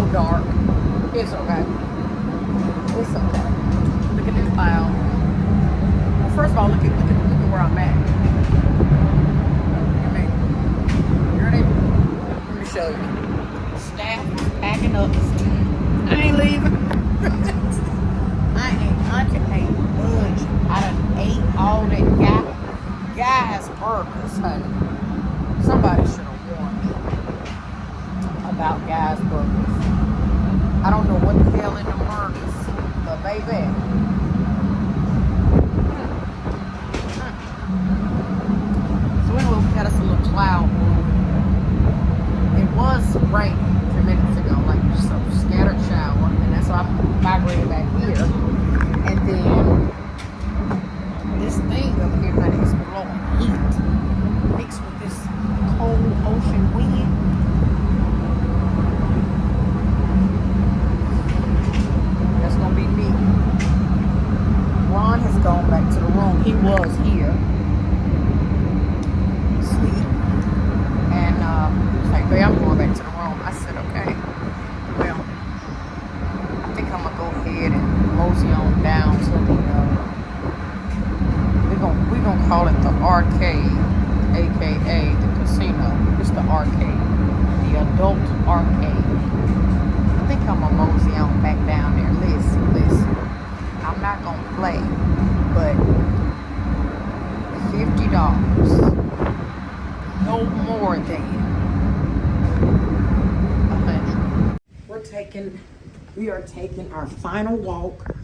little dark. It's okay. It's okay. Look at this cloud. Well, first of all, look at where I'm at. Look at me. You ready? Let me show you. Staff is packing up. I ain't leaving. Auntie ain't budge. I done ate all that guy's burgers, honey. Somebody should have warned me about Guy's burgers. I don't know what the hell in the burgers, but baby. So anyway, we got us a little cloud move. It was raining a few minutes ago, like just a scattered shower, and that's why I migrated back here. And then this thing over here that is blowing heat mixed with this cold ocean wind. That's gonna be me. Ron has gone back to the room. He was here asleep. And he was like, babe, I'm going back to the room. I said, okay. Well, I think I'm gonna go ahead and mosey on down to the we're gonna call it the arcade, aka the casino. It's the arcade, the adult arcade. I think I'm gonna mosey on back down there. Listen. I'm not gonna play, but $50, no more than $100. We are taking our final walk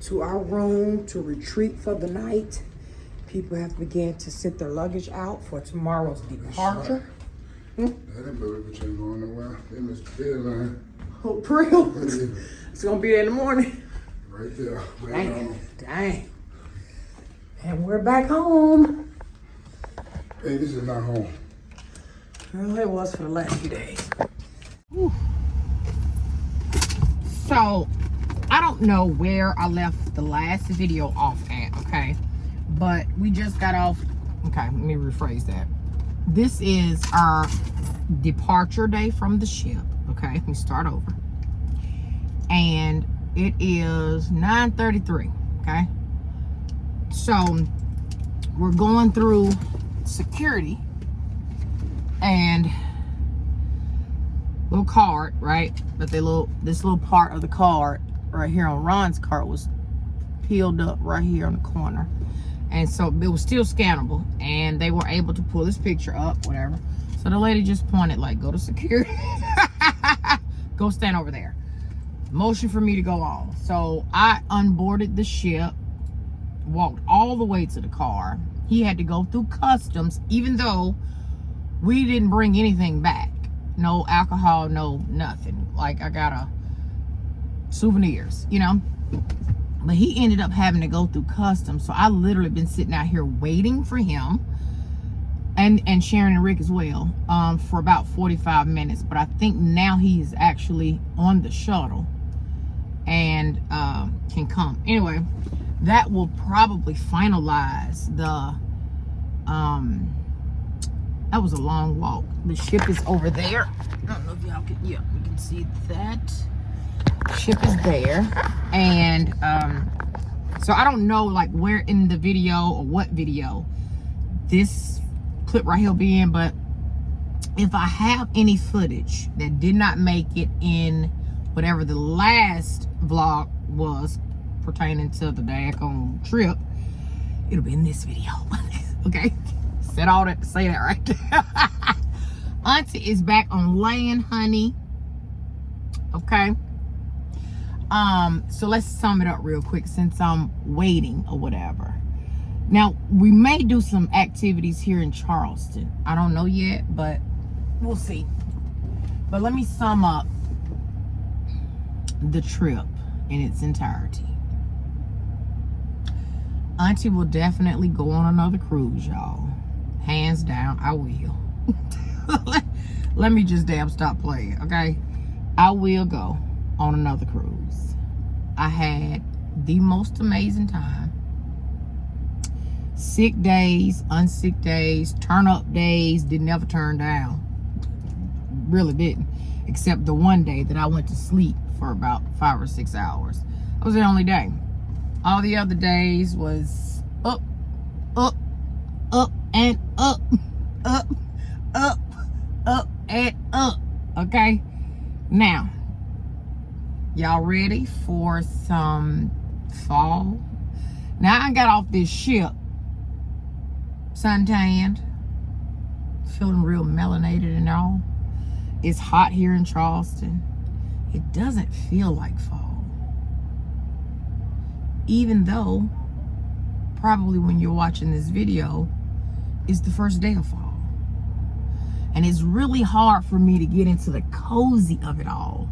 to our room to retreat for the night. People have begun to set their luggage out for tomorrow's departure. That ain't going nowhere. They missed the deadline. Oh, real? It's gonna be there in the morning. Right there. Dang. And we're back home. Hey, this is not home. Well, it was for the last few days. Whew. So, I don't know where I left the last video off at, okay? But we just got off. Okay, let me rephrase that. This is our departure day from the ship, okay? Let me start over. And it is 9:33, okay? So, we're going through security and little card, right? But this little part of the card right here on Ron's card was peeled up right here on the corner. And so it was still scannable, and they were able to pull this picture up, whatever. So the lady just pointed, like, go to security. Go stand over there. Motion for me to go on. So I unboarded the ship, walked all the way to the car. He had to go through customs, even though we didn't bring anything back. No alcohol, no nothing. Like, I got souvenirs, you know. But he ended up having to go through customs. So I literally been sitting out here waiting for him, and Sharon and Rick as well, for about 45 minutes. But I think now he is actually on the shuttle and can come. Anyway, that will probably finalize the that was a long walk. The ship is over there. I don't know if y'all can, yeah, we can see that. Ship is there. And so I don't know like where in the video or what video this clip right here will be in, but if I have any footage that did not make it in whatever the last vlog was pertaining to the daggone trip, it'll be in this video. Okay, said all that to say that right there. Auntie is back on land, honey. Okay. So let's sum it up real quick since I'm waiting or whatever. Now, we may do some activities here in Charleston. I don't know yet, but we'll see. But let me sum up the trip in its entirety. Auntie will definitely go on another cruise, y'all. Hands down, I will. Let me just damn stop playing, okay? I will go on another cruise. I had the most amazing time. Sick days, unsick days, turn up days, didn't ever turn down. Really didn't. except the one day that I went to sleep for about 5 or 6 hours. That was the only day. All the other days was up, up, up, and up, up, up, up, and up. Okay? Now, y'all ready for some fall? Now, I got off this ship, suntanned, feeling real melanated and all. It's hot here in Charleston. It doesn't feel like fall. Even though, probably when you're watching this video, it's the first day of fall. And it's really hard for me to get into the cozy of it all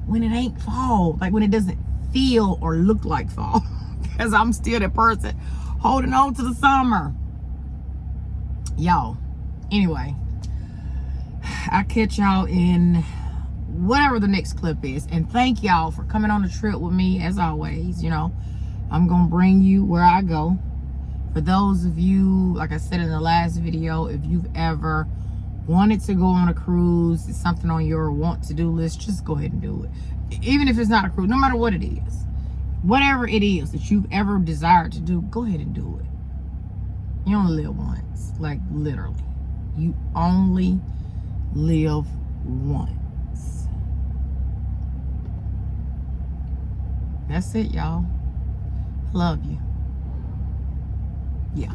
when it ain't fall, like when it doesn't feel or look like fall. Because I'm still that person holding on to the summer. Y'all, anyway, I'll catch y'all in whatever the next clip is. And thank y'all for coming on the trip with me, as always. You know, I'm going to bring you where I go. For those of you, like I said in the last video, if you've ever wanted to go on a cruise, it's something on your want to do list, just go ahead and do it. Even if it's not a cruise, no matter what it is, whatever it is that you've ever desired to do, go ahead and do it. You only live once, like literally. You only live once. That's it, y'all. Love you. Yeah.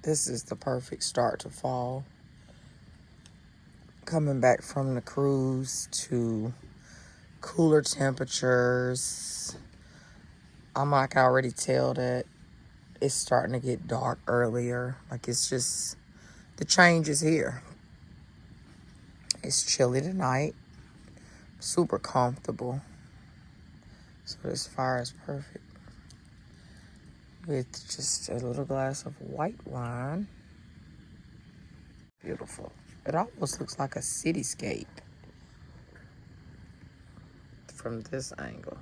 This is the perfect start to fall. Coming back from the cruise to cooler temperatures. I can already tell that it's starting to get dark earlier. Like, it's just, the change is here. It's chilly tonight. Super comfortable. So this fire is perfect. With just a little glass of white wine. Beautiful. It almost looks like a cityscape from this angle.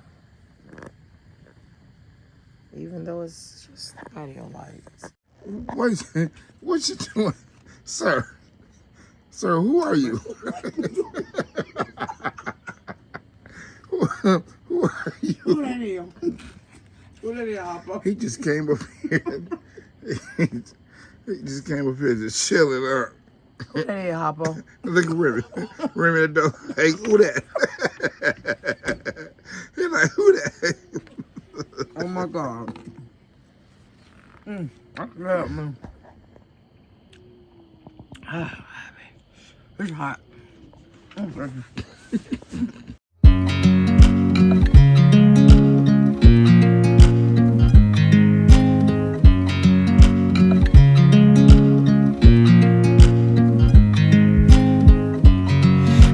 Even though it's just patio lights. Wait, what you doing? Sir, who are you? Who are you? Who that is? Who that is, Hopper? He just came up here. He just came up here to chill it up. Who that is, Hoppo? Look at Remy. Remy at the door. Hey, who that? He's like, who that? Oh my God. I love man. It's hot.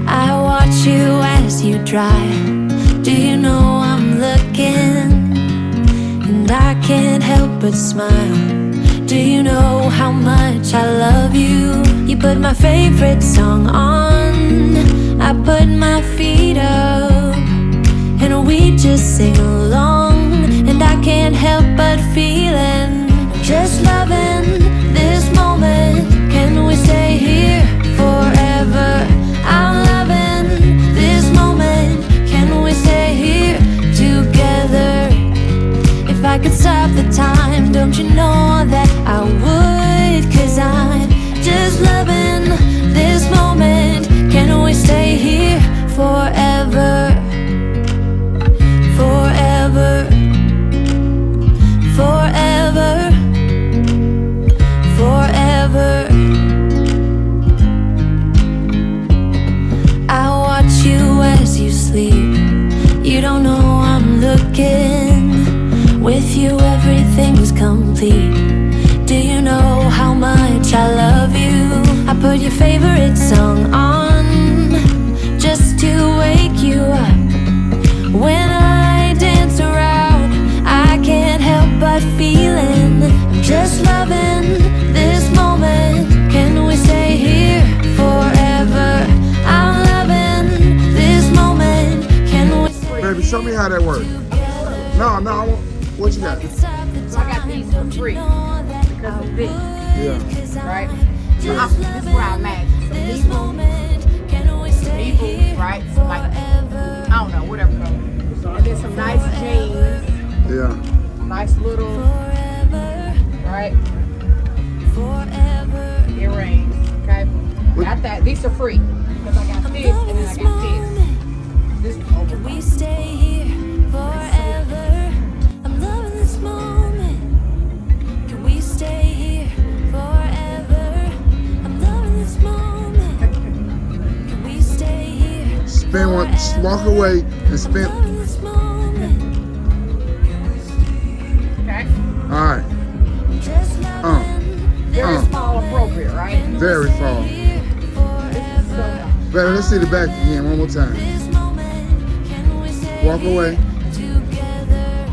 I watch you as you drive. Do you know I'm looking? And I can't help but smile. Do you know how much I love you? You put my favorite song on. I put my feet up, and we just sing along. And I can't help but feeling, just loving this moment. Can we stay here forever? I'm loving this moment. Can we stay here together? If I could stop the time, don't you know that I would? 'Cause I'm just loving this moment. Can we stay here forever? Forever. Forever. Forever. I watch you as you sleep. You don't know I'm looking. With you everything's complete. Do you know how much I love you? I put your favorite song on just to wake you up. When I dance around, I can't help but feeling, I'm just loving this moment. Can we stay here forever? I'm loving this moment. Can we? Baby, show me how that works. No, I want. What you got? So I got these for free because of this, Yeah. right? So this is where I'm at. Some Eagles, right? Some like, I don't know, whatever color. And then some nice jeans, Yeah. nice little, right? Earrings, okay? Got that. These are free because I got this and then I got this. This is over. We stay here forever. I'm loving this moment. Can we stay here forever? I'm loving this moment. Can we stay here? Spin one. Just walk away and spin. Loving this moment. Okay? All right. Just loving Very small appropriate, right? Very fall. here forever. Baby, let's see the back again one more time. This moment. Can we stay Walk away. together?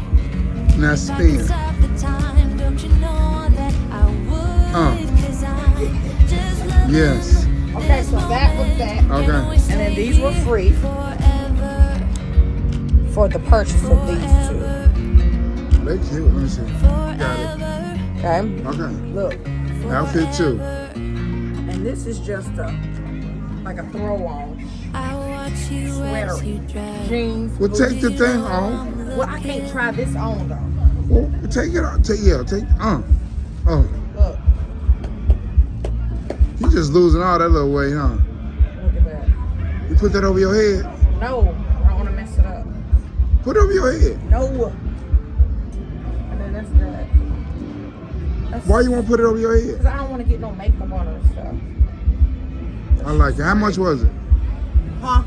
Now spin. Stop the time, don't you know that I would? 'Cause I'm just loving Yes. Okay, so that was that. Okay. And then these were free forever. for the purchase of these two. They cute. Let me see. Got it. Okay? Okay. Look. Outfit 2. And this is just like a throw on. I watch you as you drive. Jeans. Well, take the thing off. Well, I can't try this on though. Well, take it off. Take. Oh. Look. You just losing all that little weight, huh? Look at that. You put that over your head. No, I don't want to mess it up. Put it over your head. No. And then that's that. That's Why you want to put it over your head? Because I don't want to get no makeup on it and stuff. I like it. How much was it? Huh?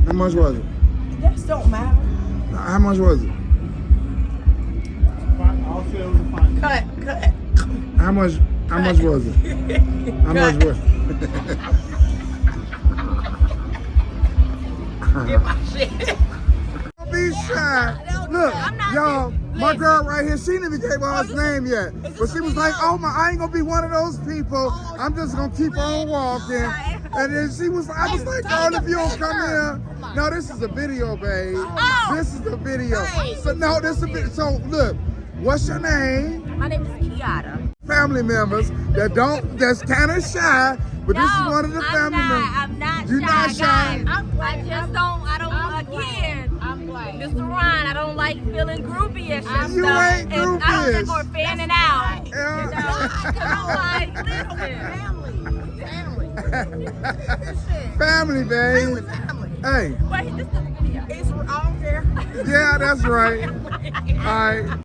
How much was it? That don't matter. How much was it? Cut. How much was it? How much was it? Get my shit. Don't be shy. Look, y'all, my girl right here, she didn't even gave her name yet. But she was like, oh my, I ain't gonna be one of those people. I'm just gonna keep on walking. And then I was like, girl, if you don't come here. No, this is a video, babe. This is the video. So no, this is a video. So look, what's your name? My name is Kiara. Family members that's kind of shy, but this is one of the family members. I'm not You're shy, not shy. guys. Mr. Ron, I don't like feeling groupie and shit. You ain't And I don't groupies. think we're fanning out. Yeah. I'm like, listen. Family, babe. Hey. Wait, this is the video. It's all there. Yeah, that's right. All right.